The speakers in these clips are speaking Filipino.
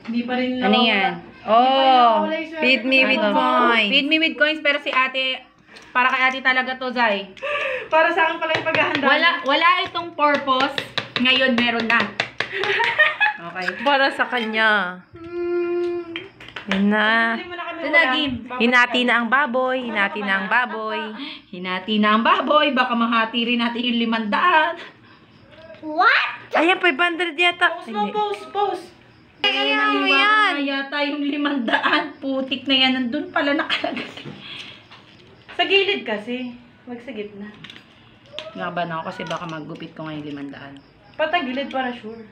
Hindi pa rin Ano yan? Oh, feed me with coins. Feed me with coins, pero si ate, para kay ate talaga to, Zay. Para sa akin pala yung paghahanda. Wala itong purpose. Ngayon meron na. Okay. Para sa kanya. Yun na. Hinati na ang baboy. Hinati na ang baboy. Hinati na ang baboy. Baka mahati rin natin yung 500. What? Ayan, 500 yata. Post. Kaya mo yan. yan. Yata yung 500. Putik na yan. Nandun pala nakalagay. Sa gilid kasi. Wag sa gitna. Laban ako kasi baka maggupit ko ngayon 500. Patagilid para sure.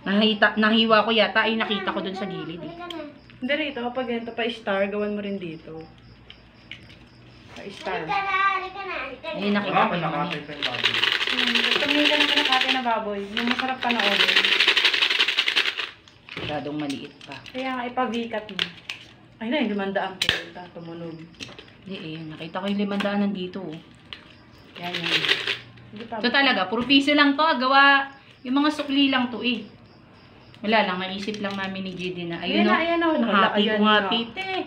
Nahiwa ko yata. Ay, nakita ko dun sa gilid. Eh. Hindi rito, kapag ganito pa star, gawan mo rin dito. Pa-star. Ay, nakita ko naman. Tumingin ka ng kinakate na baboy. Yung masarap panoorin. Masyadong maliit pa. Kaya nga, ipa-V-cut mo. Ay na, yung 500 kita. Tumunog. Hindi eh. Nakita ko yung 500 nandito. Oh. Yan, yan. Hindi pa. So talaga, puro piso lang to. Gawa, yung mga sukli lang to eh. Wala lang, naisip lang namin ni JD na, ayun o. Ayan o. Nahati ko nga, tite.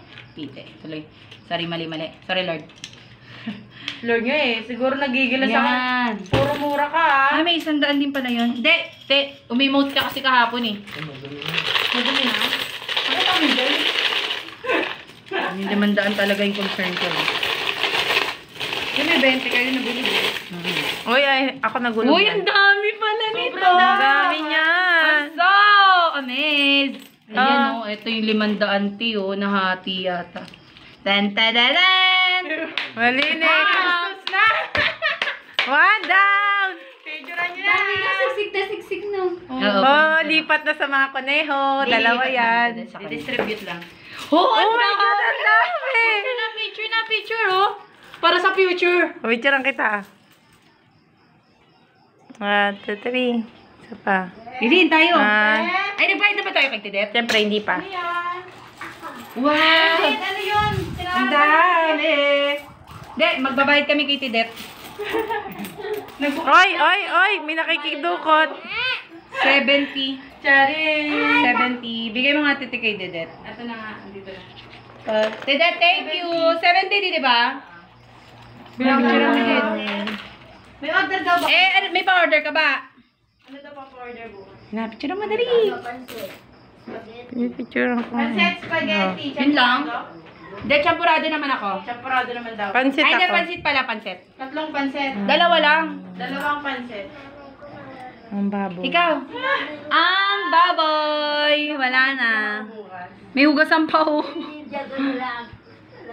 Tuloy. Sorry, mali. Sorry, Lord. Lord nga eh. Siguro nagigila sa akin. Yan. Puro mura ka ah. Ah, may 100 din pala yun. Hindi, umimote ka kasi kahapon eh. Madali na. Ano kami dyan? Yung 500 talaga yung concern ko. Yung may 20 kayo nabili. Uy, ako nagulog Uy, yan. ang dami pala nito. Ang dami niyan. I'm so amazed. Ayan o, ito yung 500 ti o, nahati yata. Tan-tadadan! Malinis. na! One down. Picturean nyo na! Siksik no. Oh, lipat na sa mga kuneho. Dalawa yan. Distribute lang. Oh my God, ang dami! Picture oh. Para sa future. Picturean kita. 1, 2, 3. Isa pa. Bilhin tayo. Ah. Ay, nagbayad na ba tayo kay Tidet? Siyempre, hindi pa. Wow! Ano yun? Ang dami! Hindi, magbabayad kami kay Tidet. Oy! May nakikidukot. 70. Charing! 70. Bigay mo nga titi kay Tidet. Ito na nga. Andito na. Tidet, thank you. 70 di ba? Binapicturean mo din. May order daw ba? Eh, may pa-order ka ba? Ano daw pa order bukas? Napicture mo madali. Pipicturean ko. Pancit spaghetti. Yun lang? Hindi, champurado naman ako. Champurado naman daw. Pansit Ay, hindi, ako. pansit pala, pansit. 3 pancit. Dalawa lang. 2 pancit. Ang baboy. Ikaw. Ang baboy. Wala na. May hugasan pa ho.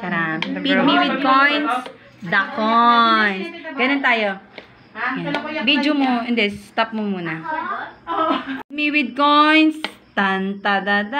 Charan. Feed me with coins. The coins. Ganun tayo. Ha? Yan. Video mo. Hindi, stop mo muna. Feed me with coins. Tan-ta-da-dan.